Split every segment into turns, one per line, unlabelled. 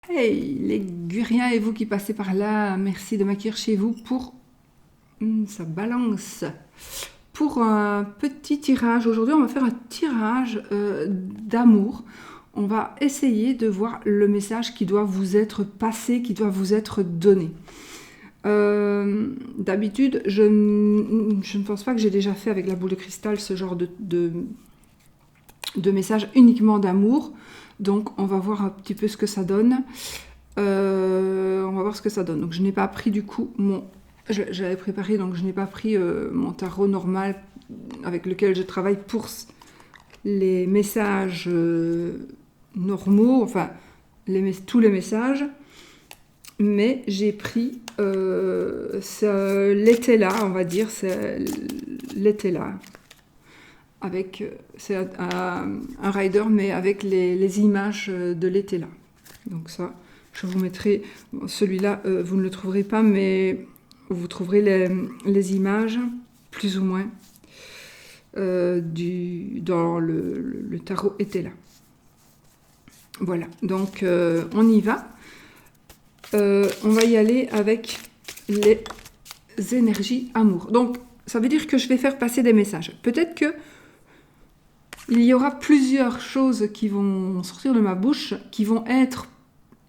Hey, les Guriens et vous qui passez par là, merci de m'accueillir chez vous pour... ça balance. Pour un petit tirage. Aujourd'hui, on va faire un tirage d'amour. On va essayer de voir le message qui doit vous être passé, qui doit vous être donné. D'habitude, je ne pense pas que j'ai déjà fait avec la boule de cristal ce genre de message uniquement d'amour. Donc, on va voir un petit peu ce que ça donne. On va voir ce que ça donne. Donc, je n'ai pas pris du coup mon... J'avais préparé, donc je n'ai pas pris mon tarot normal avec lequel je travaille pour les messages normaux, enfin, tous les messages. Mais j'ai pris l'été là, on va dire, c'est l'été là. Avec, c'est un rider, mais avec les images de l'été là. Donc ça, je vous mettrai, celui-là, vous ne le trouverez pas, mais vous trouverez les images, plus ou moins, dans le tarot été là. Voilà, donc on y va. On va y aller avec les énergies amour. Donc, ça veut dire que je vais faire passer des messages. Peut-être que il y aura plusieurs choses qui vont sortir de ma bouche, qui vont être...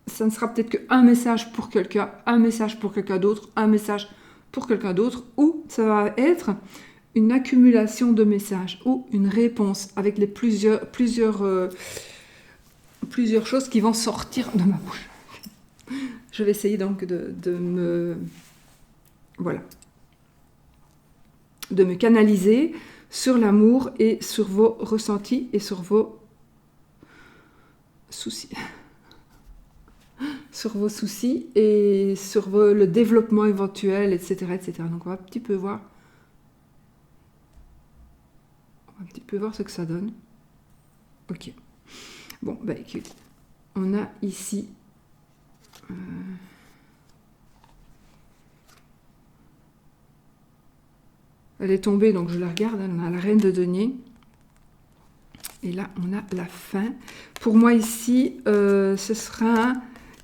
Ça ne sera peut-être qu'un message pour quelqu'un, un message pour quelqu'un d'autre, un message pour quelqu'un d'autre, ou ça va être une accumulation de messages, ou une réponse avec les plusieurs choses qui vont sortir de ma bouche. Je vais essayer donc de me... Voilà. De me canaliser sur l'amour et sur vos ressentis et sur vos soucis. Sur vos soucis et sur le développement éventuel, etc., etc. Donc on va un petit peu voir. On va un petit peu voir ce que ça donne. Ok. Bon, bah écoute, on a ici... Elle est tombée, donc je la regarde. On a la reine de denier. Et là, on a la fin. Pour moi, ici, ce sera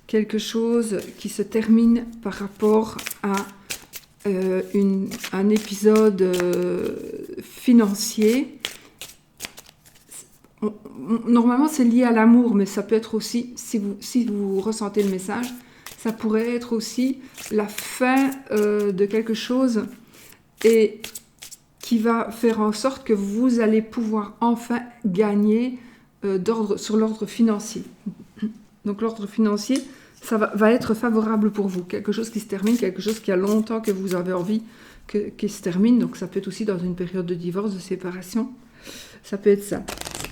quelque chose qui se termine par rapport à un épisode financier. Normalement, c'est lié à l'amour, mais ça peut être aussi, si vous ressentez le message, ça pourrait être aussi la fin de quelque chose et qui va faire en sorte que vous allez pouvoir enfin gagner sur l'ordre financier. Donc l'ordre financier, ça va être favorable pour vous. Quelque chose qui se termine, quelque chose qui a longtemps que vous avez envie qu'il se termine. Donc ça peut être aussi dans une période de divorce, de séparation. Ça peut être ça.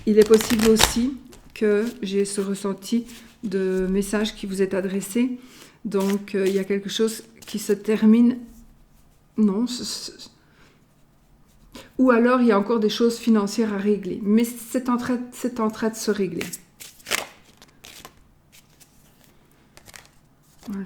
Il est possible aussi que j'ai ce ressenti de message qui vous est adressé. Donc il y a quelque chose qui se termine. Non, ou alors il y a encore des choses financières à régler. Mais c'est en train de se régler. Alors.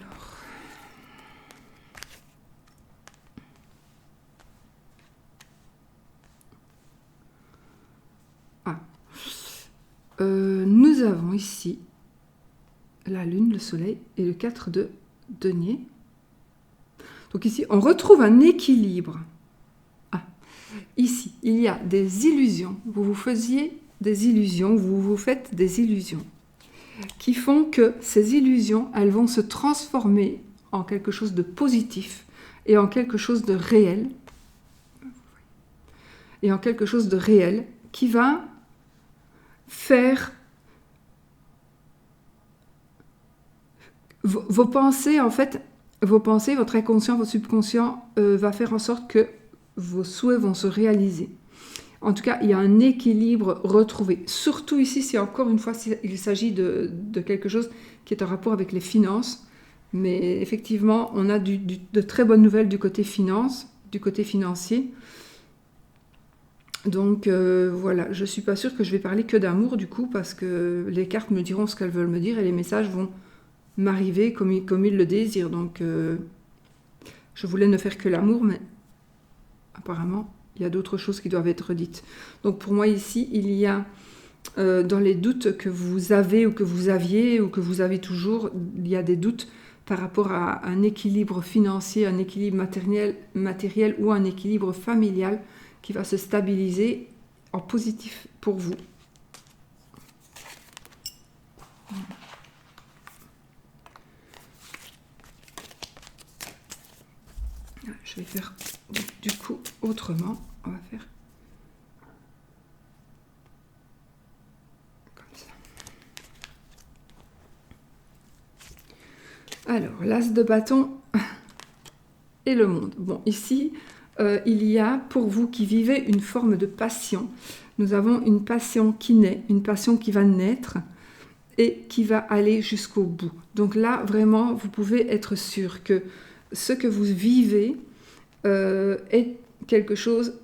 Nous avons ici la lune, le soleil et le 4 de denier. Donc ici, on retrouve un équilibre. Ici, il y a des illusions. Vous vous faisiez des illusions, vous vous faites des illusions qui font que ces illusions, elles vont se transformer en quelque chose de positif et en quelque chose de réel. Et en quelque chose de réel qui va faire vos pensées, en fait, vos pensées, votre inconscient, votre subconscient va faire en sorte que vos souhaits vont se réaliser. En tout cas, il y a un équilibre retrouvé. Surtout ici, si encore une fois, il s'agit de quelque chose qui est en rapport avec les finances. Mais effectivement, on a de très bonnes nouvelles du côté finance, du côté financier. Donc voilà, je ne suis pas sûre que je vais parler que d'amour du coup, parce que les cartes me diront ce qu'elles veulent me dire et les messages vont m'arriver comme ils le désirent. Donc je voulais ne faire que l'amour, mais apparemment, il y a d'autres choses qui doivent être dites. Donc pour moi ici, il y a dans les doutes que vous avez ou que vous aviez ou que vous avez toujours, il y a des doutes par rapport à un équilibre financier, un équilibre matériel ou un équilibre familial qui va se stabiliser en positif pour vous. Je vais faire du coup autrement. On va faire comme ça. Alors, l'as de bâton et le monde. Bon, ici, il y a pour vous qui vivez une forme de passion. Nous avons une passion qui naît, une passion qui va naître et qui va aller jusqu'au bout. Donc là, vraiment, vous pouvez être sûr que ce que vous vivez est quelque chose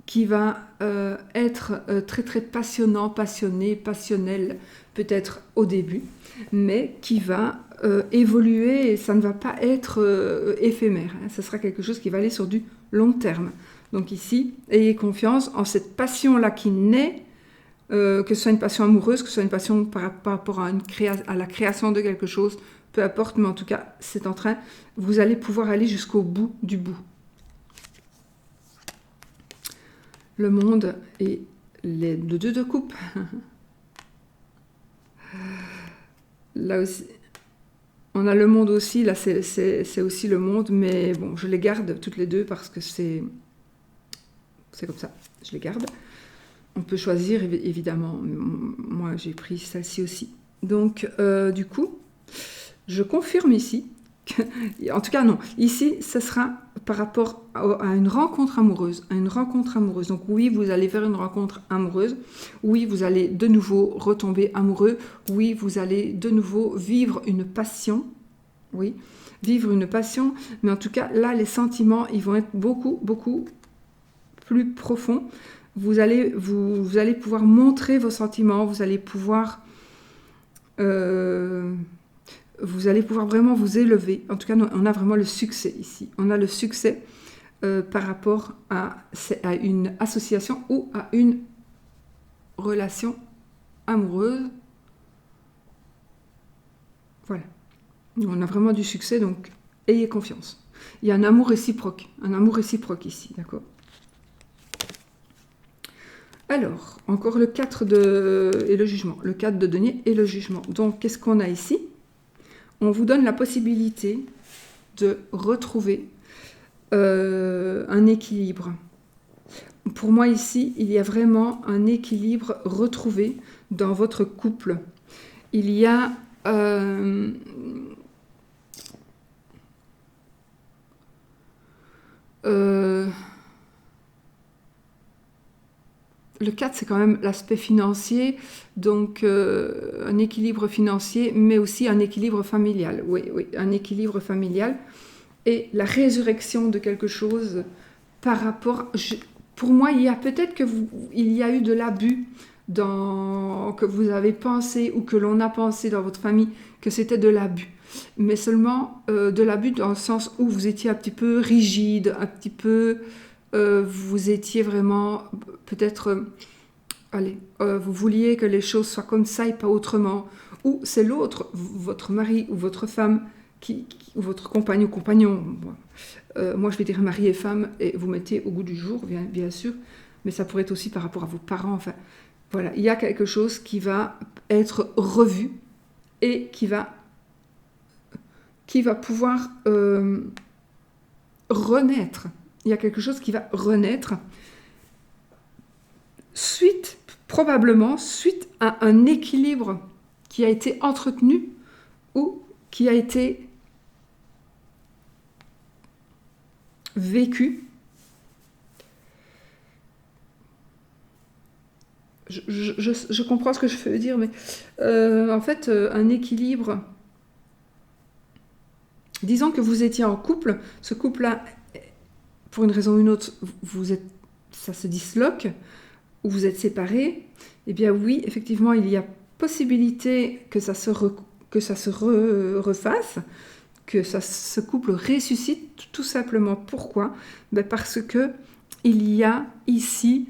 qui va être très très passionnant, passionné, passionnel, peut-être au début, mais qui va évoluer et ça ne va pas être éphémère. Hein. Ça sera quelque chose qui va aller sur du long terme. Donc ici, ayez confiance en cette passion-là qui naît, que ce soit une passion amoureuse, que ce soit une passion par rapport à la création de quelque chose, peu importe, mais en tout cas, c'est en train, vous allez pouvoir aller jusqu'au bout du bout. Le monde et les deux de coupe. Là aussi, on a le monde aussi, là c'est aussi le monde, mais bon, je les garde toutes les deux parce que c'est comme ça, je les garde. On peut choisir, évidemment, moi j'ai pris celle-ci aussi. Donc, du coup, je confirme ici, en tout cas non, ici, ce sera par rapport à une rencontre amoureuse, Donc oui, vous allez faire une rencontre amoureuse, oui, vous allez de nouveau retomber amoureux, oui, vous allez de nouveau vivre une passion, oui, vivre une passion, mais en tout cas, là, les sentiments, ils vont être beaucoup, beaucoup plus profonds. Vous allez pouvoir montrer vos sentiments, vous allez pouvoir vraiment vous élever. En tout cas, on a vraiment le succès ici. On a le succès par rapport à une association ou à une relation amoureuse. Voilà. On a vraiment du succès, donc ayez confiance. Il y a un amour réciproque ici, d'accord ? Alors, encore le 4 et le jugement. Le 4 de denier et le jugement. Donc, qu'est-ce qu'on a ici ? On vous donne la possibilité de retrouver un équilibre. Pour moi, ici, il y a vraiment un équilibre retrouvé dans votre couple. Il y a... le 4, c'est quand même l'aspect financier, donc un équilibre financier, mais aussi un équilibre familial. Oui, un équilibre familial. Et la résurrection de quelque chose par rapport... pour moi, il y a peut-être il y a eu de l'abus que vous avez pensé ou que l'on a pensé dans votre famille que c'était de l'abus. Mais seulement de l'abus dans le sens où vous étiez un petit peu rigide, un petit peu... vous étiez vraiment peut-être... vous vouliez que les choses soient comme ça et pas autrement. Ou c'est l'autre, votre mari ou votre femme, ou votre compagne ou compagnon. Moi, je vais dire mari et femme, et vous mettez au goût du jour, bien sûr, mais ça pourrait être aussi par rapport à vos parents. Enfin, voilà, il y a quelque chose qui va être revu et qui va pouvoir renaître. Il y a quelque chose qui va renaître probablement suite à un équilibre qui a été entretenu ou qui a été vécu. Je comprends ce que je veux dire, mais en fait, un équilibre... Disons que vous étiez en couple, ce couple-là, pour une raison ou une autre, ça se disloque, ou vous êtes séparés, eh bien oui, effectivement, il y a possibilité que ça se refasse, que ce couple ressuscite, tout simplement. Pourquoi ? Parce que il y a ici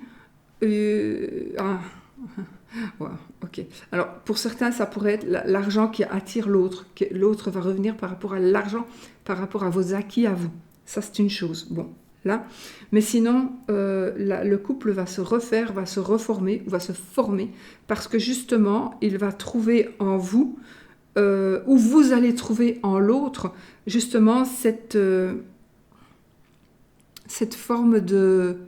Ouais, ok. Alors, pour certains, ça pourrait être l'argent qui attire l'autre, que l'autre va revenir par rapport à l'argent, par rapport à vos acquis à vous. Ça, c'est une chose. Bon, là. Mais sinon, le couple va se refaire, va se reformer, va se former, parce que justement, il va trouver en vous, ou vous allez trouver en l'autre, justement, cette forme de...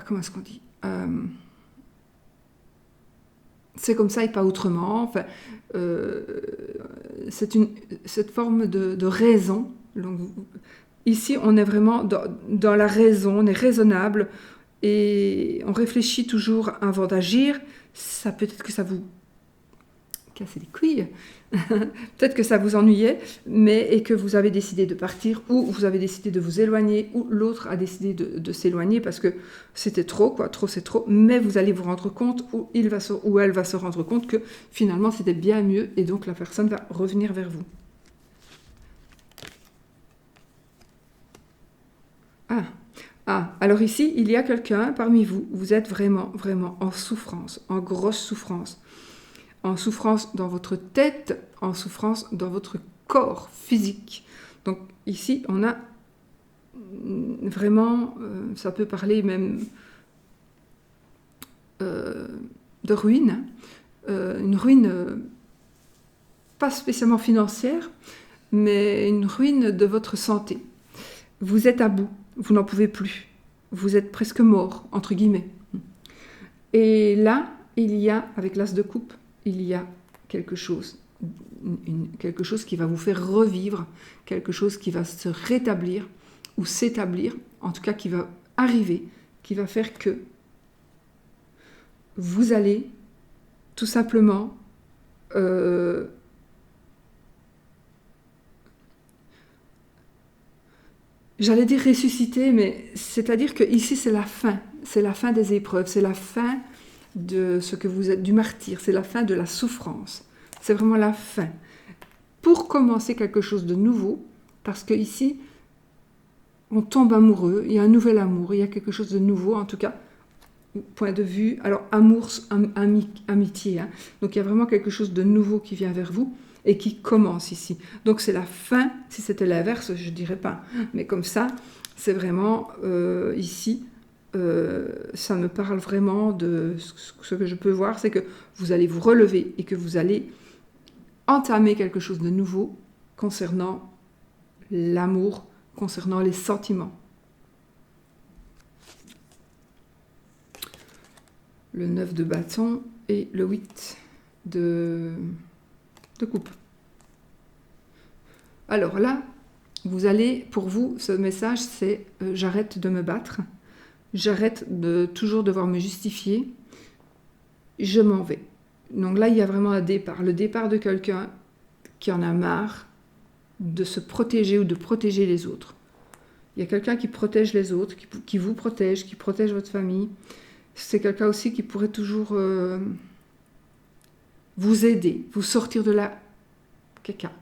comment est-ce qu'on dit c'est comme ça et pas autrement. Enfin, cette forme de raison. Donc, ici, on est vraiment dans la raison, on est raisonnable et on réfléchit toujours avant d'agir. Ça peut-être que ça vous casse les couilles, peut-être que ça vous ennuyait, et que vous avez décidé de partir, ou vous avez décidé de vous éloigner, ou l'autre a décidé de s'éloigner parce que c'était trop, quoi, trop c'est trop, mais vous allez vous rendre compte, ou elle va se rendre compte que finalement c'était bien mieux, et donc la personne va revenir vers vous. Alors ici, il y a quelqu'un parmi vous, vous êtes vraiment, vraiment en souffrance, en grosse souffrance. En souffrance dans votre tête, en souffrance dans votre corps physique. Donc ici, on a vraiment, ça peut parler même de ruine, une ruine pas spécialement financière, mais une ruine de votre santé. Vous êtes à bout, vous n'en pouvez plus, vous êtes presque mort, entre guillemets. Et là, il y a, avec l'as de coupe, il y a quelque chose, quelque chose qui va vous faire revivre, quelque chose qui va se rétablir ou s'établir, en tout cas qui va arriver, qui va faire que vous allez tout simplement j'allais dire ressusciter, mais c'est-à-dire que ici c'est la fin des épreuves, c'est la fin de ce que vous êtes, du martyre, c'est la fin de la souffrance. C'est vraiment la fin. Pour commencer quelque chose de nouveau, parce que ici, on tombe amoureux, il y a un nouvel amour, il y a quelque chose de nouveau, en tout cas, point de vue, alors amour, amitié, hein. Donc il y a vraiment quelque chose de nouveau qui vient vers vous et qui commence ici. Donc c'est la fin, si c'était l'inverse, je dirais pas, mais comme ça, c'est vraiment ici, ça me parle vraiment de ce que je peux voir, c'est que vous allez vous relever et que vous allez entamer quelque chose de nouveau concernant l'amour, concernant les sentiments. Le 9 de bâton et le 8 de coupe. Alors là, vous allez, pour vous, ce message, c'est j'arrête de me battre. J'arrête de toujours devoir me justifier, je m'en vais. Donc là, il y a vraiment un départ. Le départ de quelqu'un qui en a marre de se protéger ou de protéger les autres. Il y a quelqu'un qui protège les autres, qui vous protège, qui protège votre famille. C'est quelqu'un aussi qui pourrait toujours vous aider, vous sortir de la caca.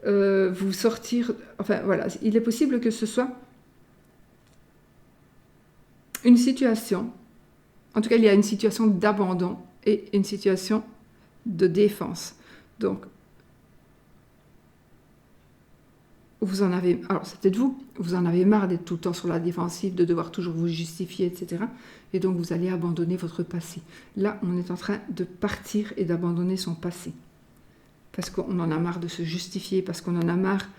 Vous sortir... Enfin, voilà, il est possible que ce soit une situation, en tout cas, il y a une situation d'abandon et une situation de défense. Donc, vous en avez... Alors, c'est peut-être vous en avez marre d'être tout le temps sur la défensive, de devoir toujours vous justifier, etc. Et donc, vous allez abandonner votre passé. Là, on est en train de partir et d'abandonner son passé. Parce qu'on en a marre de se justifier, parce qu'on en a marre...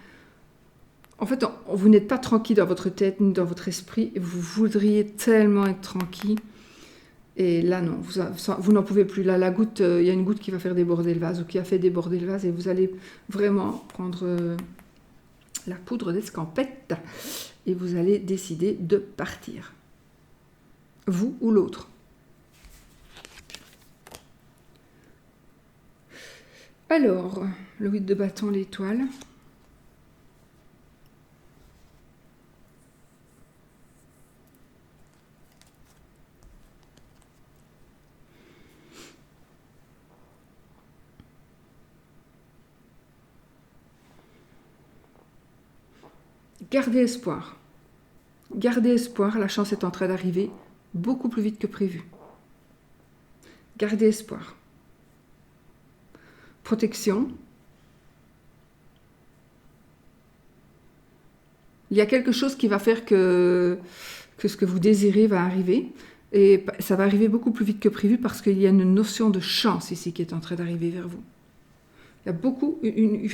En fait, vous n'êtes pas tranquille dans votre tête ni dans votre esprit, et vous voudriez tellement être tranquille. Et là, non, vous n'en pouvez plus. Là, la goutte, il y a une goutte qui va faire déborder le vase, ou qui a fait déborder le vase, et vous allez vraiment prendre la poudre d'escampette, et vous allez décider de partir. Vous ou l'autre. Alors, le 8 de bâton, l'étoile... Gardez espoir. Gardez espoir, la chance est en train d'arriver beaucoup plus vite que prévu. Gardez espoir. Protection. Il y a quelque chose qui va faire que ce que vous désirez va arriver. Et ça va arriver beaucoup plus vite que prévu parce qu'il y a une notion de chance ici qui est en train d'arriver vers vous. Il y a beaucoup,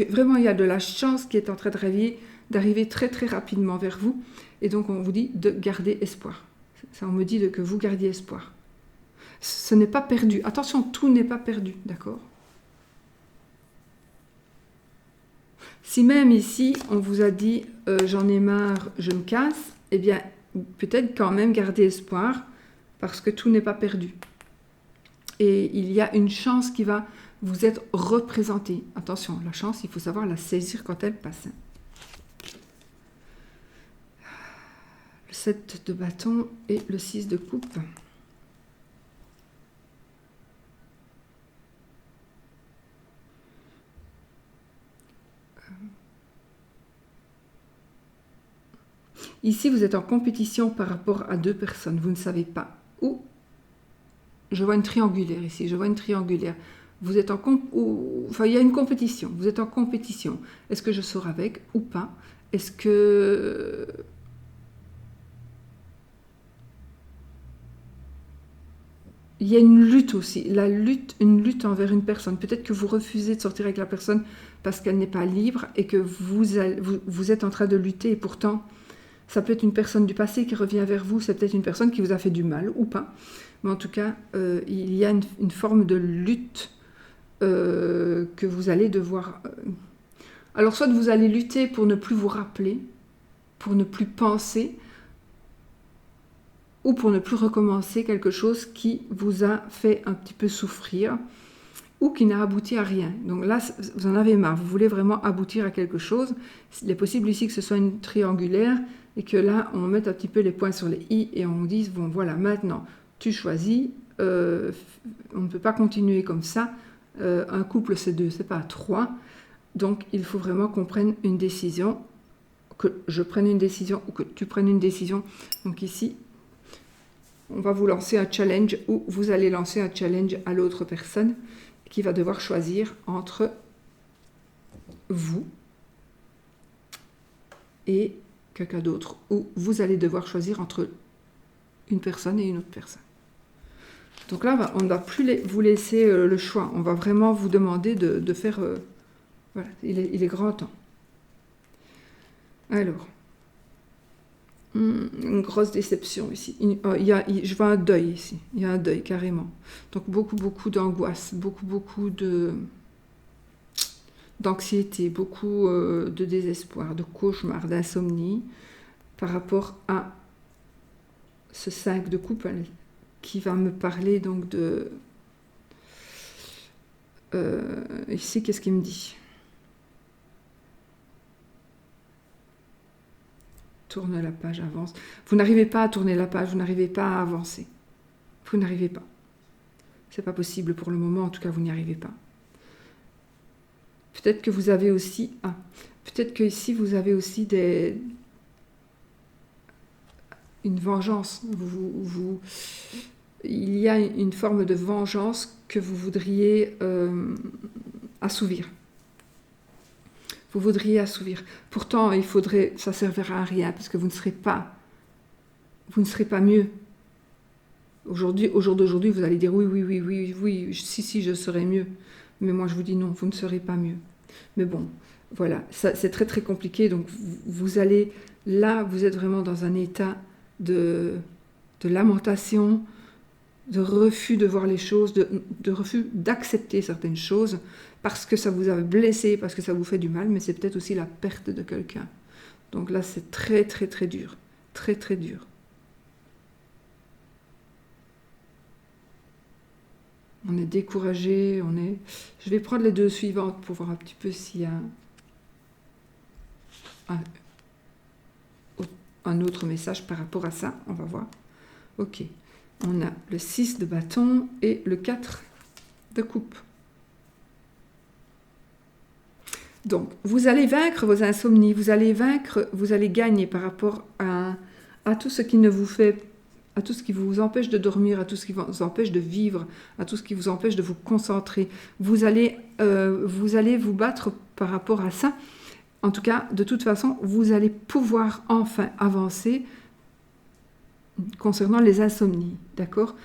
vraiment il y a de la chance qui est en train d'arriver très très rapidement vers vous. Et donc on vous dit de garder espoir. Ça, on me dit que vous gardiez espoir. Ce n'est pas perdu. Attention, tout n'est pas perdu, d'accord? Si même ici, on vous a dit j'en ai marre, je me casse, eh bien, peut-être quand même garder espoir, parce que tout n'est pas perdu. Et il y a une chance qui va vous être représentée. Attention, la chance, il faut savoir la saisir quand elle passe. Le 7 de bâton et le 6 de coupe. Ici, vous êtes en compétition par rapport à deux personnes. Vous ne savez pas où. Je vois une triangulaire ici. Je vois une triangulaire. Vous êtes enfin, il y a une compétition. Vous êtes en compétition. Est-ce que je sors avec ou pas? Est-ce que... Il y a une lutte aussi. Une lutte envers une personne. Peut-être que vous refusez de sortir avec la personne parce qu'elle n'est pas libre et que vous êtes en train de lutter et pourtant... Ça peut être une personne du passé qui revient vers vous, c'est peut-être une personne qui vous a fait du mal ou pas. Mais en tout cas, il y a une forme de lutte que vous allez devoir... Alors, soit vous allez lutter pour ne plus vous rappeler, pour ne plus penser, ou pour ne plus recommencer quelque chose qui vous a fait un petit peu souffrir, ou qui n'a abouti à rien. Donc là, vous en avez marre, vous voulez vraiment aboutir à quelque chose. Il est possible ici que ce soit une triangulaire, et que là, on mette un petit peu les points sur les i et on dise, bon voilà, maintenant, tu choisis, on ne peut pas continuer comme ça, un couple c'est 2, c'est pas 3, donc il faut vraiment qu'on prenne une décision, que je prenne une décision ou que tu prennes une décision. Donc ici, on va vous lancer un challenge ou vous allez lancer un challenge à l'autre personne qui va devoir choisir entre vous et quelqu'un d'autre, ou vous allez devoir choisir entre une personne et une autre personne. Donc là, on ne va plus vous laisser le choix. On va vraiment vous demander de faire... voilà, il est grand temps. Alors, une grosse déception ici. Je vois un deuil ici. Il y a un deuil, carrément. Donc beaucoup d'angoisse, beaucoup d'anxiété, beaucoup de désespoir, de cauchemar, d'insomnie par rapport à ce 5 de coupe qui va me parler donc de... ici, qu'est-ce qu'il me dit? Tourne la page, avance. Vous n'arrivez pas à tourner la page, vous n'arrivez pas à avancer. Vous n'arrivez pas. C'est pas possible pour le moment, en tout cas, vous n'y arrivez pas. Peut-être que vous avez aussi... Ah, peut-être que ici, vous avez aussi une vengeance. Il y a une forme de vengeance que vous voudriez assouvir. Vous voudriez assouvir. Pourtant, ça ne servira à rien, parce que vous ne serez pas mieux. Aujourd'hui, au jour d'aujourd'hui, vous allez dire oui, si, je serai mieux. Mais moi, je vous dis non, vous ne serez pas mieux. Mais bon, voilà, c'est très très compliqué. Donc, vous allez, là, vous êtes vraiment dans un état de lamentation, de refus de voir les choses, de refus d'accepter certaines choses, parce que ça vous a blessé, parce que ça vous fait du mal, mais c'est peut-être aussi la perte de quelqu'un. Donc là, c'est très très très dur, très très dur. On est découragé, Je vais prendre les deux suivantes pour voir un petit peu s'il y a un autre message par rapport à ça. On va voir. Ok. On a le 6 de bâton et le 4 de coupe. Donc, vous allez vaincre vos insomnies, vous allez gagner par rapport à tout ce qui ne vous fait, à tout ce qui vous empêche de dormir, à tout ce qui vous empêche de vivre, à tout ce qui vous empêche de vous concentrer. Vous allez vous battre par rapport à ça. En tout cas, de toute façon, vous allez pouvoir enfin avancer concernant les insomnies, d'accord?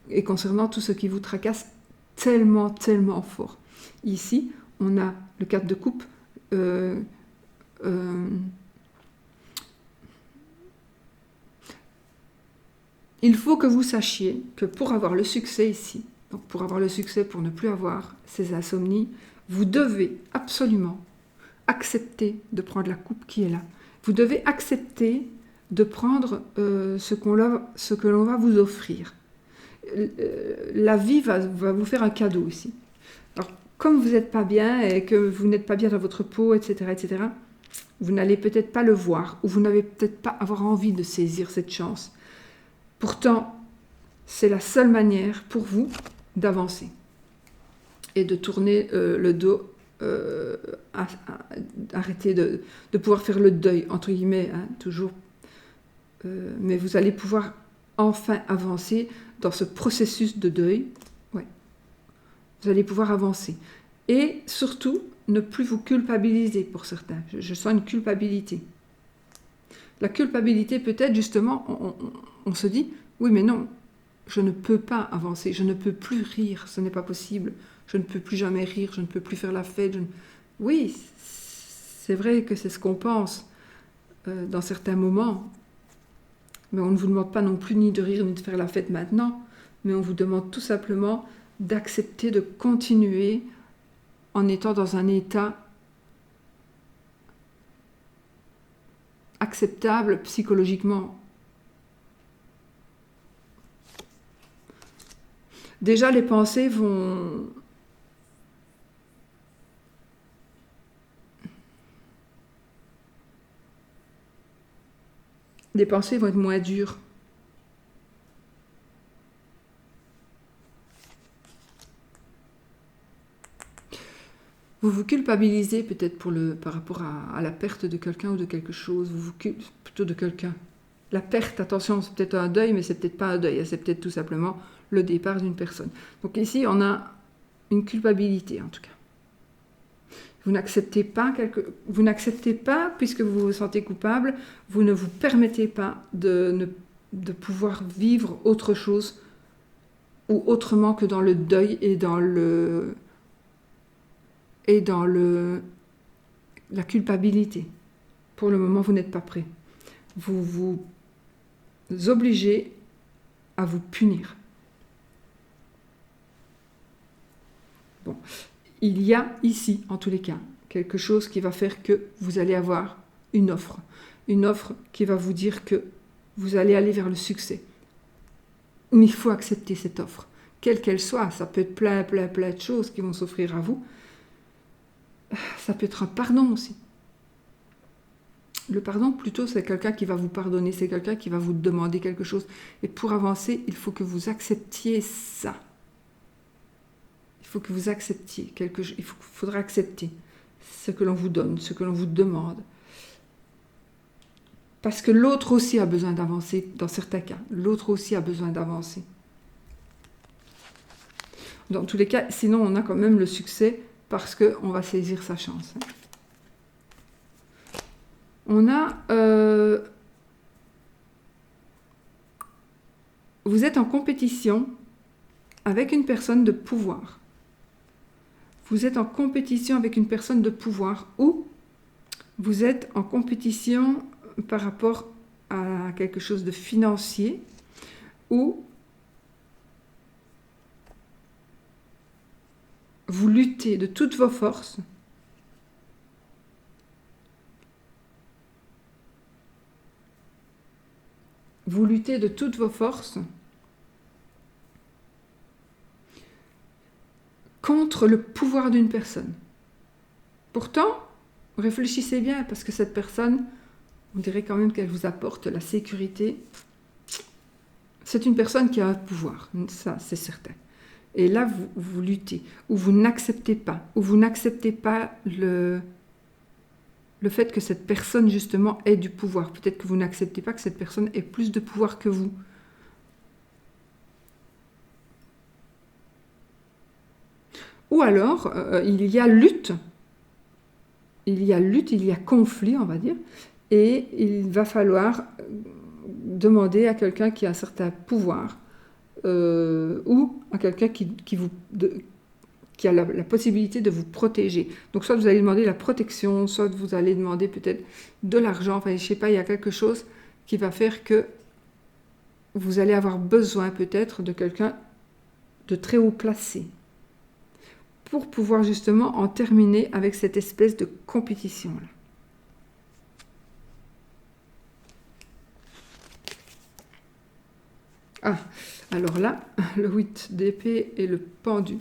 Et concernant tout ce qui vous tracasse tellement, tellement fort. Ici, on a le 4 de coupe. Il faut que vous sachiez que pour avoir le succès ici, donc pour avoir le succès, pour ne plus avoir ces insomnies, vous devez absolument accepter de prendre la coupe qui est là. Vous devez accepter de prendre ce que l'on va vous offrir. La vie va vous faire un cadeau ici. Alors, comme vous n'êtes pas bien et que vous n'êtes pas bien dans votre peau, etc., vous n'allez peut-être pas le voir ou vous n'avez peut-être pas avoir envie de saisir cette chance. Pourtant, c'est la seule manière pour vous d'avancer et de tourner le dos, arrêter de pouvoir faire le deuil, entre guillemets, hein, toujours. Mais vous allez pouvoir enfin avancer dans ce processus de deuil. Ouais. Vous allez pouvoir avancer. Et surtout, ne plus vous culpabiliser pour certains. Je sens une culpabilité. La culpabilité, peut-être, justement, on se dit, oui, mais non, je ne peux pas avancer, je ne peux plus rire, ce n'est pas possible, je ne peux plus jamais rire, je ne peux plus faire la fête. Oui, c'est vrai que c'est ce qu'on pense dans certains moments, mais on ne vous demande pas non plus ni de rire ni de faire la fête maintenant, mais on vous demande tout simplement d'accepter de continuer en étant dans un état acceptable psychologiquement. Déjà, les pensées vont... Les pensées vont être moins dures. Vous vous culpabilisez peut-être par rapport à la perte de quelqu'un ou de quelque chose, plutôt de quelqu'un. La perte, attention, c'est peut-être un deuil, mais c'est peut-être pas un deuil, c'est peut-être tout simplement le départ d'une personne. Donc ici, on a une culpabilité en tout cas. Vous n'acceptez pas, puisque vous vous sentez coupable, vous ne vous permettez pas de pouvoir vivre autre chose ou autrement que dans le deuil et dans la culpabilité. Pour le moment, vous n'êtes pas prêt. Vous vous obligez à vous punir. Bon, il y a ici, en tous les cas, quelque chose qui va faire que vous allez avoir une offre qui va vous dire que vous allez aller vers le succès. Mais il faut accepter cette offre, quelle qu'elle soit. Ça peut être plein de choses qui vont s'offrir à vous. Ça peut être un pardon aussi. Le pardon, plutôt, c'est quelqu'un qui va vous pardonner, c'est quelqu'un qui va vous demander quelque chose. Et pour avancer, il faut que vous acceptiez ça. Il faut que vous acceptiez quelque chose. Il faudra accepter ce que l'on vous donne, ce que l'on vous demande. Parce que l'autre aussi a besoin d'avancer, dans certains cas. L'autre aussi a besoin d'avancer. Dans tous les cas, sinon on a quand même le succès parce qu'on va saisir sa chance. On a... vous êtes en compétition avec une personne de pouvoir. Vous êtes en compétition avec une personne de pouvoir ou vous êtes en compétition par rapport à quelque chose de financier ou vous luttez de toutes vos forces contre le pouvoir d'une personne. Pourtant, réfléchissez bien, parce que cette personne, on dirait quand même qu'elle vous apporte la sécurité. C'est une personne qui a un pouvoir, ça c'est certain. Et là, vous luttez, ou vous n'acceptez pas, le fait que cette personne, justement, ait du pouvoir. Peut-être que vous n'acceptez pas que cette personne ait plus de pouvoir que vous. Ou alors, il y a lutte, il y a conflit, on va dire, et il va falloir demander à quelqu'un qui a un certain pouvoir, ou à quelqu'un qui a la possibilité de vous protéger. Donc soit vous allez demander la protection, soit vous allez demander peut-être de l'argent, enfin je sais pas, il y a quelque chose qui va faire que vous allez avoir besoin peut-être de quelqu'un de très haut placé pour pouvoir justement en terminer avec cette espèce de compétition-là. Ah, alors là, le 8 d'épée et le pendu.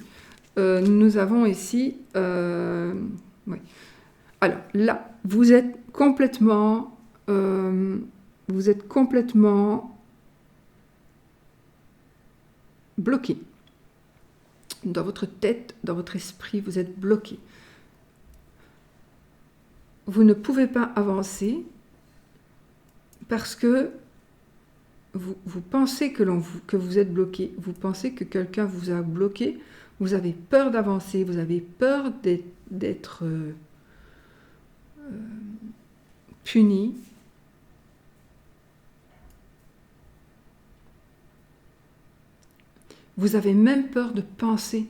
Nous avons ici... oui. Alors là, vous êtes complètement bloqué. Dans votre tête, dans votre esprit, vous êtes bloqué. Vous ne pouvez pas avancer parce que vous pensez que vous êtes bloqué, vous pensez que quelqu'un vous a bloqué, vous avez peur d'avancer, vous avez peur d'être puni. Vous avez même peur de penser.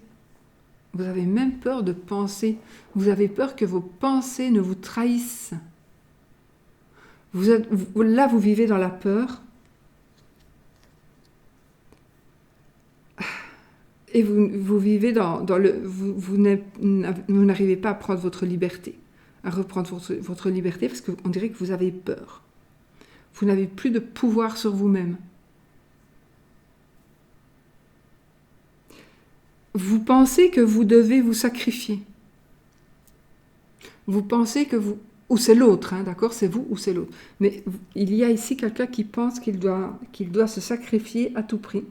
Vous avez même peur de penser. Vous avez peur que vos pensées ne vous trahissent. Là, vous vivez dans la peur. Et vous vivez dans le... Vous n'arrivez pas à prendre votre liberté, à reprendre votre liberté, parce qu'on dirait que vous avez peur. Vous n'avez plus de pouvoir sur vous-même. Vous pensez que vous devez vous sacrifier. Vous pensez que vous... Ou c'est l'autre, hein, d'accord? C'est vous ou c'est l'autre. Mais il y a ici quelqu'un qui pense qu'il doit se sacrifier à tout prix.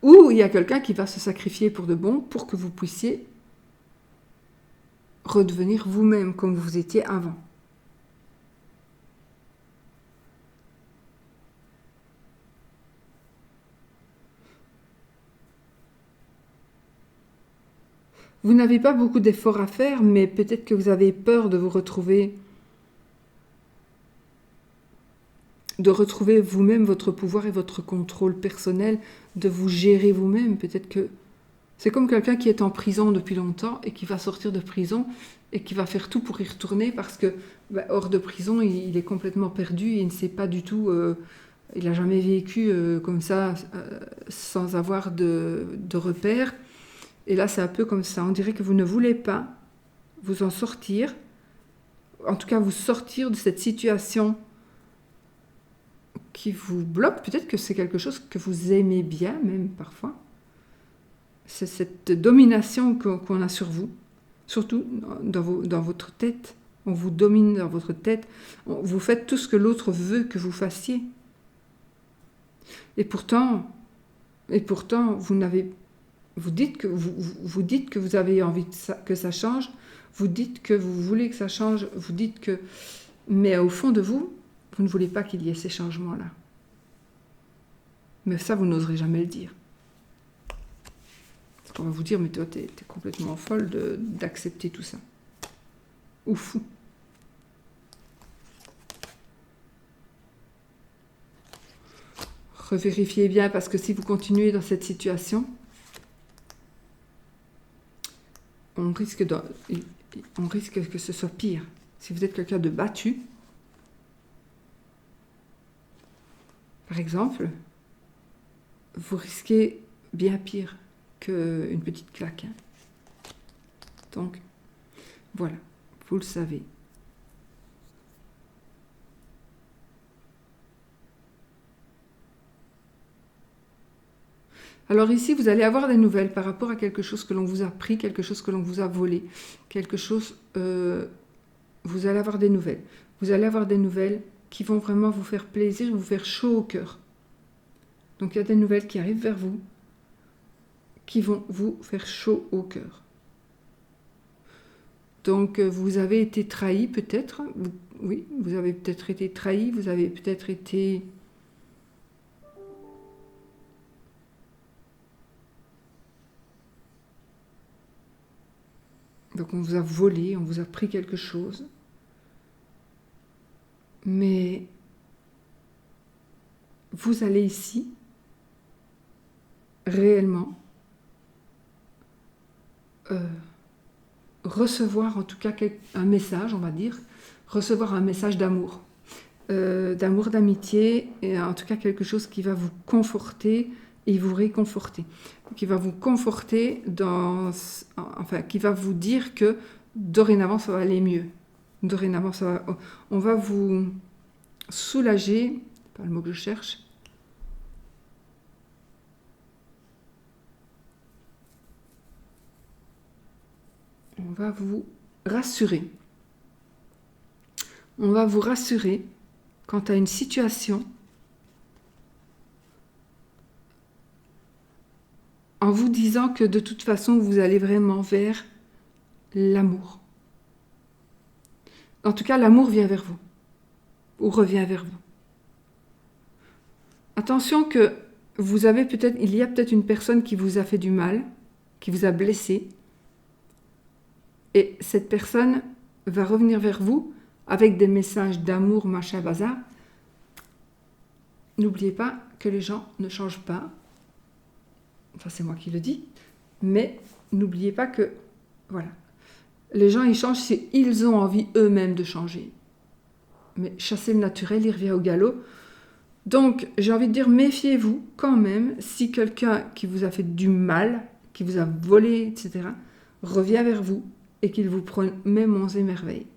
Ou il y a quelqu'un qui va se sacrifier pour de bon, pour que vous puissiez redevenir vous-même comme vous étiez avant. Vous n'avez pas beaucoup d'efforts à faire, mais peut-être que vous avez peur de vous retrouver, vous-même votre pouvoir et votre contrôle personnel, de vous gérer vous-même. Peut-être que c'est comme quelqu'un qui est en prison depuis longtemps et qui va sortir de prison et qui va faire tout pour y retourner parce que hors de prison, il est complètement perdu et il ne sait pas du tout, il n'a jamais vécu comme ça sans avoir de repères. Et là, c'est un peu comme ça. On dirait que vous ne voulez pas vous en sortir, en tout cas vous sortir de cette situation qui vous bloque. Peut-être que c'est quelque chose que vous aimez bien, même parfois. C'est cette domination qu'on a sur vous, surtout dans votre tête. On vous domine dans votre tête. Vous faites tout ce que l'autre veut que vous fassiez. Et pourtant vous dites que vous avez envie que ça change. Vous dites que vous voulez que ça change. Vous dites que... Mais au fond de vous, vous ne voulez pas qu'il y ait ces changements-là. Mais ça, vous n'oserez jamais le dire. Parce qu'on va vous dire, mais toi, t'es complètement folle d'accepter tout ça. Ou fou. Revérifiez bien, parce que si vous continuez dans cette situation, on risque que ce soit pire. Si vous êtes quelqu'un de battu, par exemple, vous risquez bien pire qu'une petite claque. Hein. Donc, voilà, vous le savez. Alors ici, vous allez avoir des nouvelles par rapport à quelque chose que l'on vous a pris, quelque chose que l'on vous a volé, quelque chose... vous allez avoir des nouvelles. Vous allez avoir des nouvelles qui vont vraiment vous faire plaisir, vous faire chaud au cœur. Donc il y a des nouvelles qui arrivent vers vous, qui vont vous faire chaud au cœur. Donc vous avez été trahi peut-être, oui, vous avez peut-être été trahi, vous avez peut-être été Donc on vous a volé, on vous a pris quelque chose. Mais vous allez ici réellement recevoir en tout cas un message, on va dire, recevoir un message d'amour, d'amitié, et en tout cas quelque chose qui va vous conforter et vous réconforter, qui va vous conforter enfin, qui va vous dire que dorénavant ça va aller mieux, dorénavant on va vous soulager, c'est pas le mot que je cherche. On va vous rassurer. On va vous rassurer quant à une situation en vous disant que de toute façon, vous allez vraiment vers l'amour. En tout cas, l'amour vient vers vous, ou revient vers vous. Attention que il y a peut-être une personne qui vous a fait du mal, qui vous a blessé, et cette personne va revenir vers vous avec des messages d'amour, machin, bazar. N'oubliez pas que les gens ne changent pas. Enfin, c'est moi qui le dis. Mais n'oubliez pas que, voilà, les gens, ils changent si ils ont envie eux-mêmes de changer. Mais chasser le naturel, il revient au galop. Donc, j'ai envie de dire, méfiez-vous quand même si quelqu'un qui vous a fait du mal, qui vous a volé, etc., revient vers vous et qu'il vous prenne même monts et merveilles.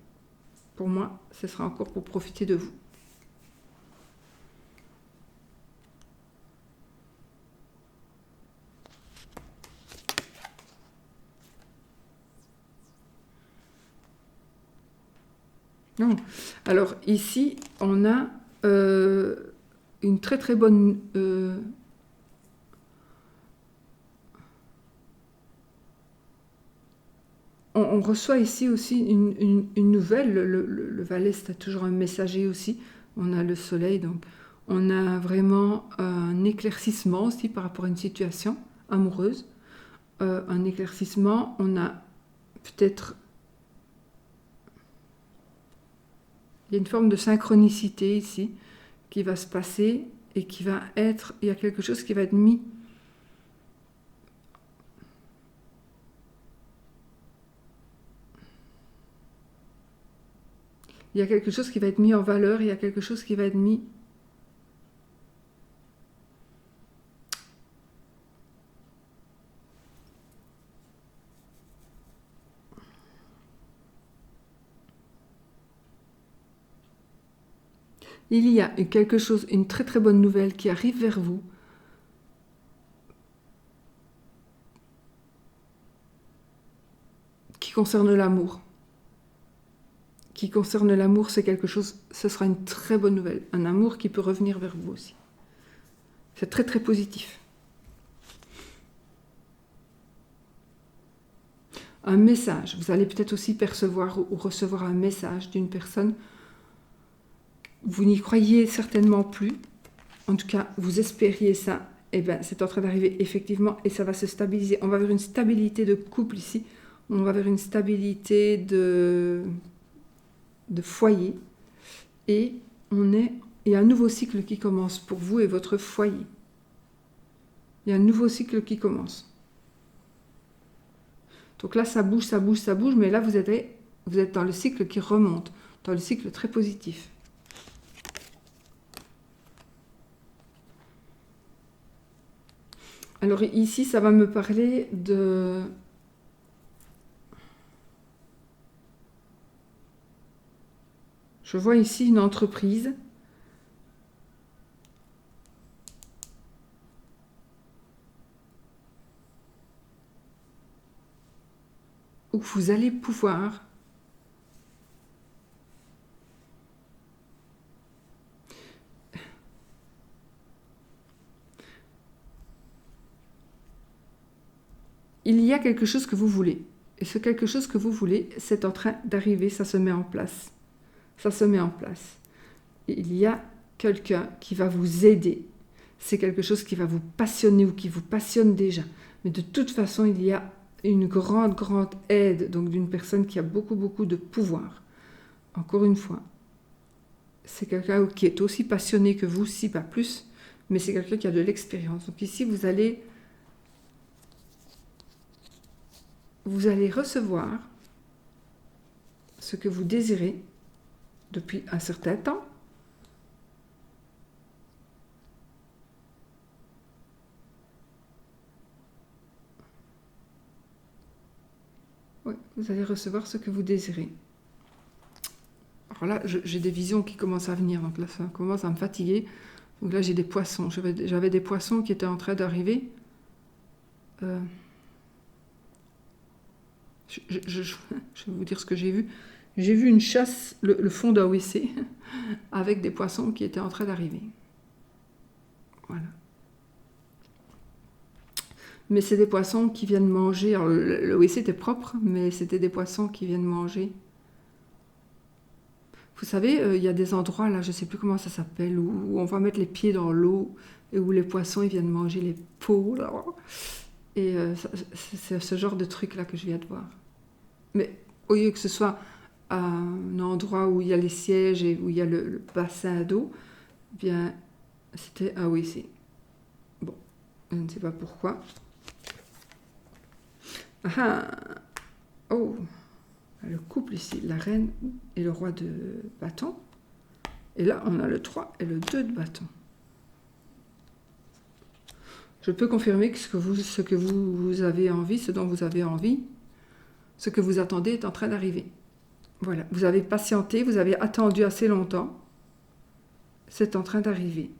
Pour moi, ce sera encore pour profiter de vous. Non. Alors ici, on a une très très bonne... on reçoit ici aussi une nouvelle. Le valet, c'est toujours un messager aussi. On a le soleil, donc on a vraiment un éclaircissement aussi par rapport à une situation amoureuse. Un éclaircissement, on a peut-être... Il y a une forme de synchronicité ici qui va se passer et qui va être... Il y a quelque chose qui va être mis... Il y a quelque chose qui va être mis en valeur, il y a quelque chose qui va être mis... Il y a quelque chose, une très très bonne nouvelle qui arrive vers vous. Qui concerne l'amour. Qui concerne l'amour, c'est quelque chose, ce sera une très bonne nouvelle. Un amour qui peut revenir vers vous aussi. C'est très très positif. Un message. Vous allez peut-être aussi percevoir ou recevoir un message d'une personne. Vous n'y croyez certainement plus. En tout cas, vous espériez ça. Eh bien, c'est en train d'arriver effectivement et ça va se stabiliser. On va vers une stabilité de couple ici. On va vers une stabilité de foyer. Et il y a un nouveau cycle qui commence pour vous et votre foyer. Il y a un nouveau cycle qui commence. Donc là, ça bouge, ça bouge, ça bouge. Mais là, vous êtes dans le cycle qui remonte. Dans le cycle très positif. Alors ici, ça va me parler de... Je vois ici une entreprise où vous allez pouvoir il y a quelque chose que vous voulez. Et ce quelque chose que vous voulez, c'est en train d'arriver, ça se met en place. Ça se met en place. Et il y a quelqu'un qui va vous aider. C'est quelque chose qui va vous passionner ou qui vous passionne déjà. Mais de toute façon, il y a une grande, grande aide, donc d'une personne qui a beaucoup, beaucoup de pouvoir. Encore une fois, c'est quelqu'un qui est aussi passionné que vous, si pas plus, mais c'est quelqu'un qui a de l'expérience. Donc ici, vous allez recevoir ce que vous désirez depuis un certain temps. Oui, vous allez recevoir ce que vous désirez. Alors là, j'ai des visions qui commencent à venir, donc là, ça commence à me fatiguer. Donc là, j'ai des poissons. J'avais des poissons qui étaient en train d'arriver. Je vais vous dire ce que j'ai vu. J'ai vu une chasse, le fond d'un WC, avec des poissons qui étaient en train d'arriver. Voilà. Mais c'est des poissons qui viennent manger. Alors, le WC était propre, mais c'était des poissons qui viennent manger. Vous savez, il y a des endroits, là, je ne sais plus comment ça s'appelle, où on va mettre les pieds dans l'eau et où les poissons ils viennent manger les peaux. Là. Et c'est ce genre de truc-là que je viens de voir. Mais au lieu que ce soit un endroit où il y a les sièges et où il y a le bassin d'eau, bien, c'était un WC. Bon, je ne sais pas pourquoi. Ah, oh, le couple ici, la reine et le roi de bâton. Et là, on a le 3 et le 2 de bâton. Je peux confirmer que ce que vous avez envie, ce dont vous avez envie, ce que vous attendez est en train d'arriver. Voilà, vous avez patienté, vous avez attendu assez longtemps. C'est en train d'arriver.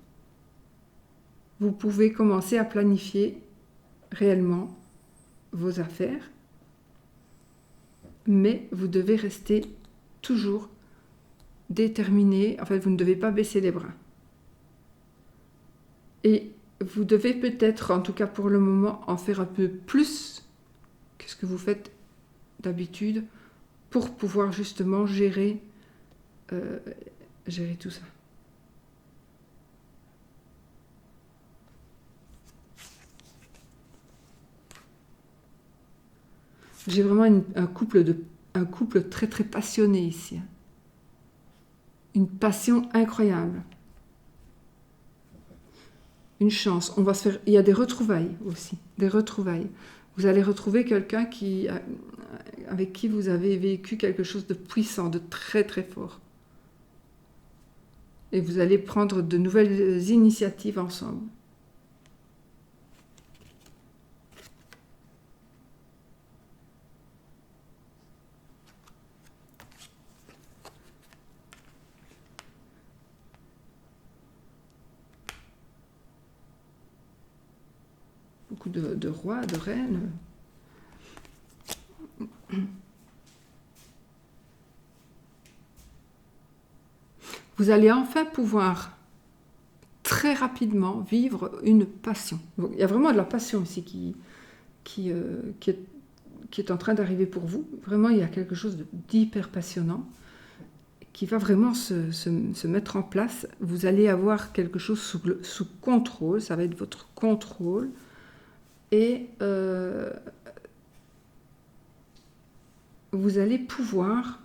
Vous pouvez commencer à planifier réellement vos affaires, mais vous devez rester toujours déterminé. En fait, vous ne devez pas baisser les bras. Et vous devez peut-être, en tout cas pour le moment, en faire un peu plus que ce que vous faites d'habitude pour pouvoir justement gérer tout ça. J'ai vraiment un couple très très passionné ici. Une passion incroyable. Une chance. On va se faire. Il y a des retrouvailles aussi, des retrouvailles. Vous allez retrouver quelqu'un avec qui vous avez vécu quelque chose de puissant, de très très fort. Et vous allez prendre de nouvelles initiatives ensemble. Beaucoup de rois, de reines. Vous allez enfin pouvoir très rapidement vivre une passion. Donc, il y a vraiment de la passion ici qui est en train d'arriver pour vous. Vraiment, il y a quelque chose d'hyper passionnant qui va vraiment se mettre en place. Vous allez avoir quelque chose sous contrôle, ça va être votre contrôle. Et vous allez pouvoir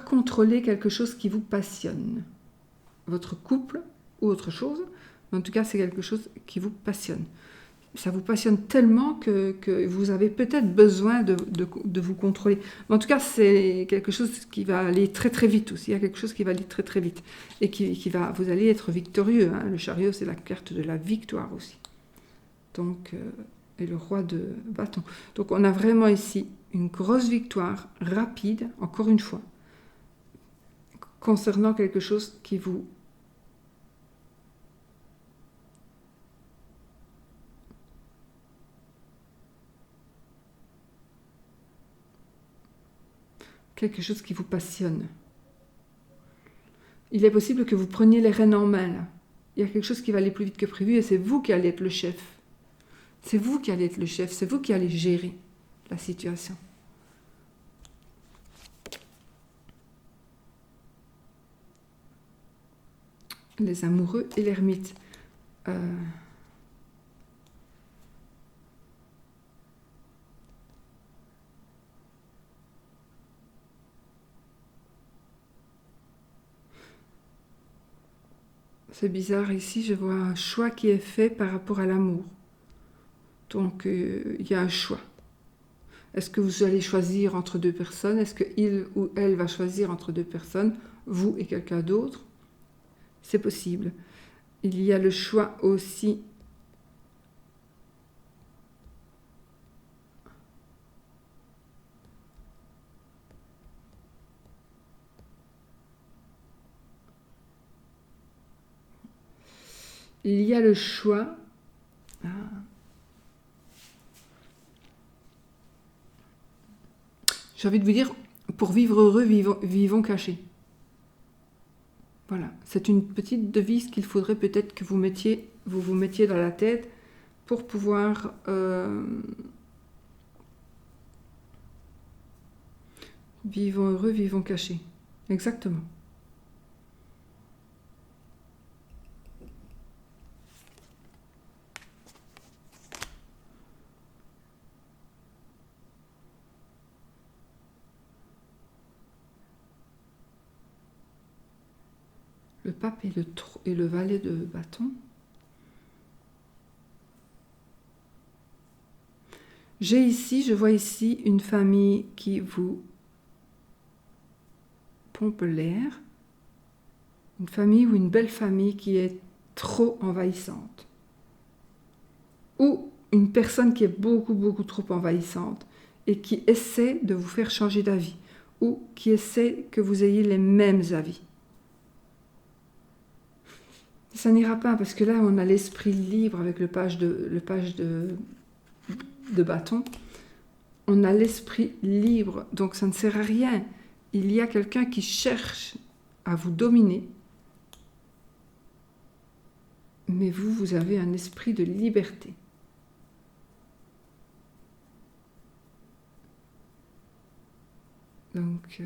contrôler quelque chose qui vous passionne. Votre couple ou autre chose, mais en tout cas c'est quelque chose qui vous passionne. Ça vous passionne tellement que vous avez peut-être besoin de vous contrôler. Mais en tout cas, c'est quelque chose qui va aller très très vite aussi. Il y a quelque chose qui va aller très très vite. Et vous allez être victorieux. Hein. Le chariot, c'est la carte de la victoire aussi. Donc, et le roi de bâton. Donc on a vraiment ici une grosse victoire rapide, encore une fois, concernant quelque chose qui vous... quelque chose qui vous passionne. Il est possible que vous preniez les rênes en main, là. Il y a quelque chose qui va aller plus vite que prévu et c'est vous qui allez être le chef. C'est vous qui allez être le chef, c'est vous qui allez gérer la situation. les amoureux et l'ermite. C'est bizarre, ici je vois un choix qui est fait par rapport à l'amour. Donc il y a un choix. Est-ce que vous allez choisir entre deux personnes? Est-ce que il ou elle va choisir entre deux personnes, vous et quelqu'un d'autre? C'est possible. Il y a le choix aussi. Il y a le choix. Ah. J'ai envie de vous dire, pour vivre heureux, vivons cachés. Voilà, c'est une petite devise qu'il faudrait peut-être que vous vous mettiez dans la tête pour pouvoir vivons heureux, vivons cachés. Exactement. Le pape et le valet de bâton. Je vois ici une famille qui vous pompe l'air. Une famille ou une belle famille qui est trop envahissante. Ou une personne qui est beaucoup, beaucoup trop envahissante et qui essaie de vous faire changer d'avis. Ou qui essaie que vous ayez les mêmes avis. Ça n'ira pas parce que là on a l'esprit libre avec le page de bâton. On a l'esprit libre, donc ça ne sert à rien. Il y a quelqu'un qui cherche à vous dominer, mais vous avez un esprit de liberté. Donc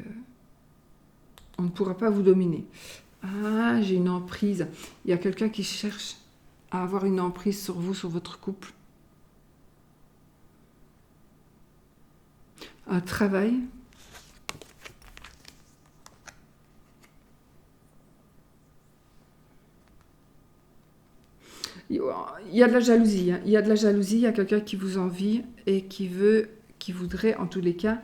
on ne pourra pas vous dominer. Ah, j'ai une emprise. Il y a quelqu'un qui cherche à avoir une emprise sur vous, sur votre couple. Un travail. Il y a de la jalousie. Hein. Il y a de la jalousie. Il y a quelqu'un qui vous envie et qui voudrait, en tous les cas,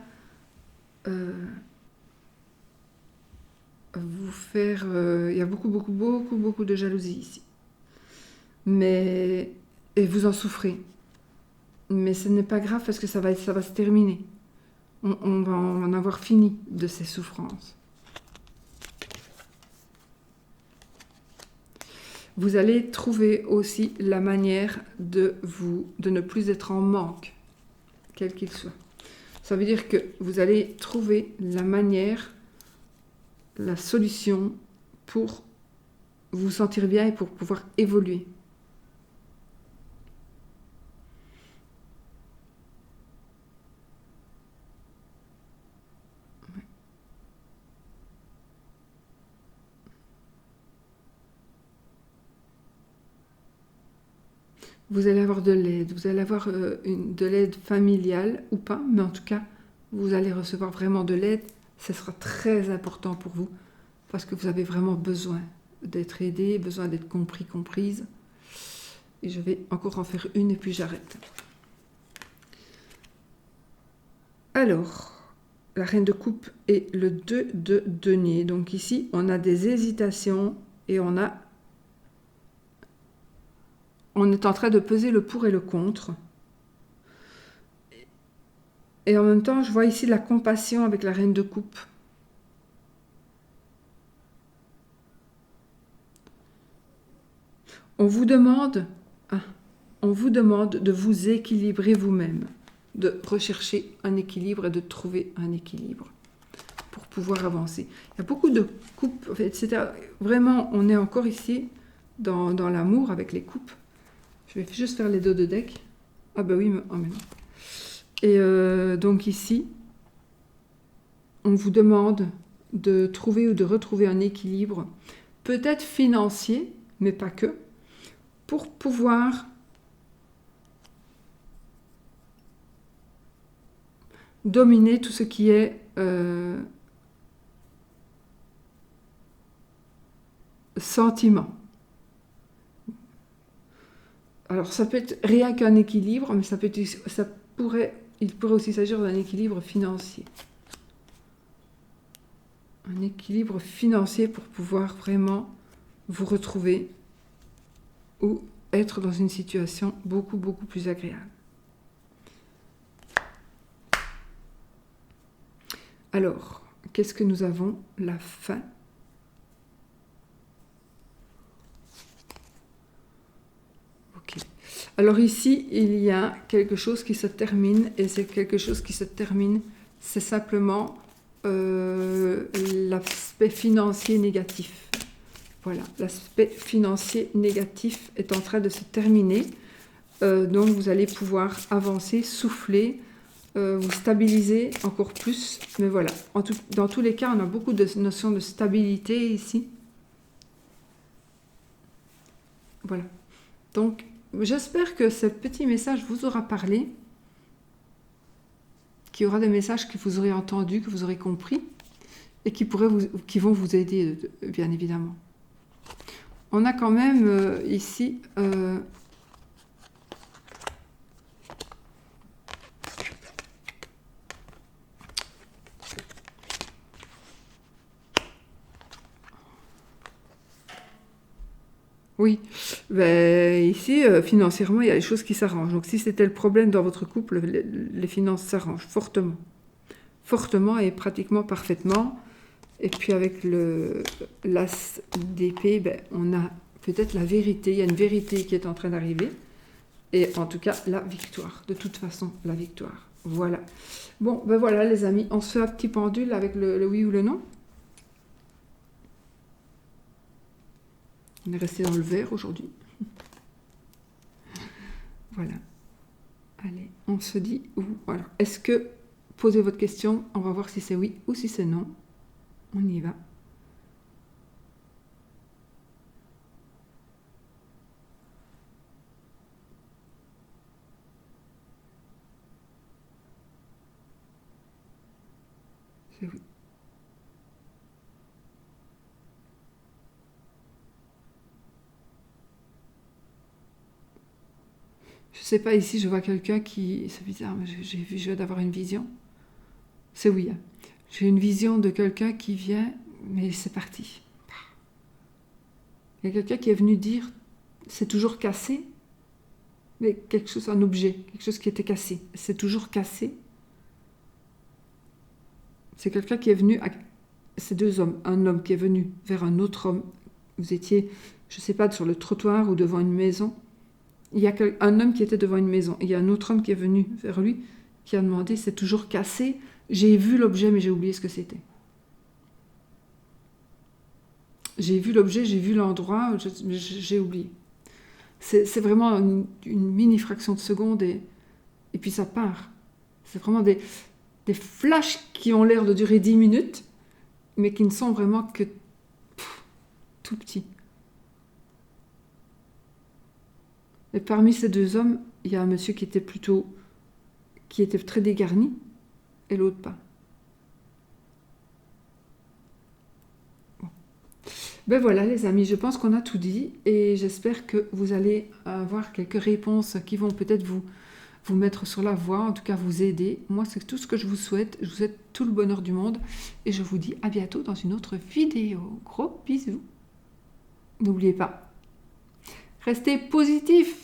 vous faire... il y a beaucoup de jalousie ici. Et vous en souffrez. Mais ce n'est pas grave parce que ça va se terminer. On va en avoir fini de ces souffrances. Vous allez trouver aussi la manière de ne plus être en manque, quel qu'il soit. Ça veut dire que vous allez trouver la manière, la solution pour vous sentir bien et pour pouvoir évoluer. Vous allez avoir de l'aide, vous allez avoir de l'aide familiale ou pas, mais en tout cas, vous allez recevoir vraiment de l'aide. Ce sera très important pour vous parce que vous avez vraiment besoin d'être aidé, besoin d'être compris, comprise. Et je vais encore en faire une et puis j'arrête. Alors, la reine de coupe et le 2 de denier. Donc ici, on a des hésitations et on est en train de peser le pour et le contre. Et en même temps, je vois ici la compassion avec la reine de coupe. On vous demande de vous équilibrer vous-même, de rechercher un équilibre et de trouver un équilibre pour pouvoir avancer. Il y a beaucoup de coupes, etc. Vraiment, on est encore ici dans l'amour avec les coupes. Je vais juste faire les dos de deck. Ah bah oui, en même temps. Et donc ici, on vous demande de trouver ou de retrouver un équilibre peut-être financier, mais pas que, pour pouvoir dominer tout ce qui est sentiment. Alors ça peut être rien qu'un équilibre, mais il pourrait aussi s'agir d'un équilibre financier. Un équilibre financier pour pouvoir vraiment vous retrouver ou être dans une situation beaucoup, beaucoup plus agréable. Alors, qu'est-ce que nous avons? La fin. Ok. Alors ici, il y a quelque chose qui se termine, et c'est quelque chose qui se termine, c'est simplement l'aspect financier négatif. Voilà, l'aspect financier négatif est en train de se terminer. Donc vous allez pouvoir avancer, souffler, vous stabiliser encore plus. Mais voilà, dans tous les cas, on a beaucoup de notions de stabilité ici. Voilà. Donc, j'espère que ce petit message vous aura parlé, qu'il y aura des messages que vous aurez entendus, que vous aurez compris, et qui vont vous aider, bien évidemment. On a quand même ici... Oui, ben, ici, financièrement, il y a des choses qui s'arrangent. Donc, si c'était le problème dans votre couple, les finances s'arrangent fortement. Fortement et pratiquement parfaitement. Et puis, avec l'as d'épée, ben, on a peut-être la vérité. Il y a une vérité qui est en train d'arriver. Et en tout cas, la victoire. De toute façon, la victoire. Voilà. Bon, ben voilà, les amis. On se fait un petit pendule avec le oui ou le non. On est resté dans le vert aujourd'hui. Voilà. Allez, on se dit où. Alors, est-ce que, posez votre question, on va voir si c'est oui ou si c'est non. On y va. C'est oui. Je sais pas, ici je vois quelqu'un qui... C'est bizarre, mais je viens d'avoir une vision. C'est oui. Hein. J'ai une vision de quelqu'un qui vient, mais c'est parti. Il y a quelqu'un qui est venu dire, c'est toujours cassé, mais quelque chose, un objet, quelque chose qui était cassé. C'est toujours cassé. C'est quelqu'un qui est venu... C'est deux hommes. Un homme qui est venu vers un autre homme. Vous étiez, je sais pas, sur le trottoir ou devant une maison. Il y a un homme qui était devant une maison. Il y a un autre homme qui est venu vers lui, qui a demandé, c'est toujours cassé. J'ai vu l'objet, mais j'ai oublié ce que c'était. J'ai vu l'objet, j'ai vu l'endroit, j'ai oublié. C'est vraiment une mini-fraction de seconde et puis ça part. C'est vraiment des flashs qui ont l'air de durer 10 minutes, mais qui ne sont vraiment que tout petits. Et parmi ces deux hommes, il y a un monsieur qui était très dégarni, et l'autre pas. Bon. Ben voilà les amis, je pense qu'on a tout dit, et j'espère que vous allez avoir quelques réponses qui vont peut-être vous mettre sur la voie, en tout cas vous aider. Moi, c'est tout ce que je vous souhaite. Je vous souhaite tout le bonheur du monde, et je vous dis à bientôt dans une autre vidéo. Gros bisous. N'oubliez pas, restez positif.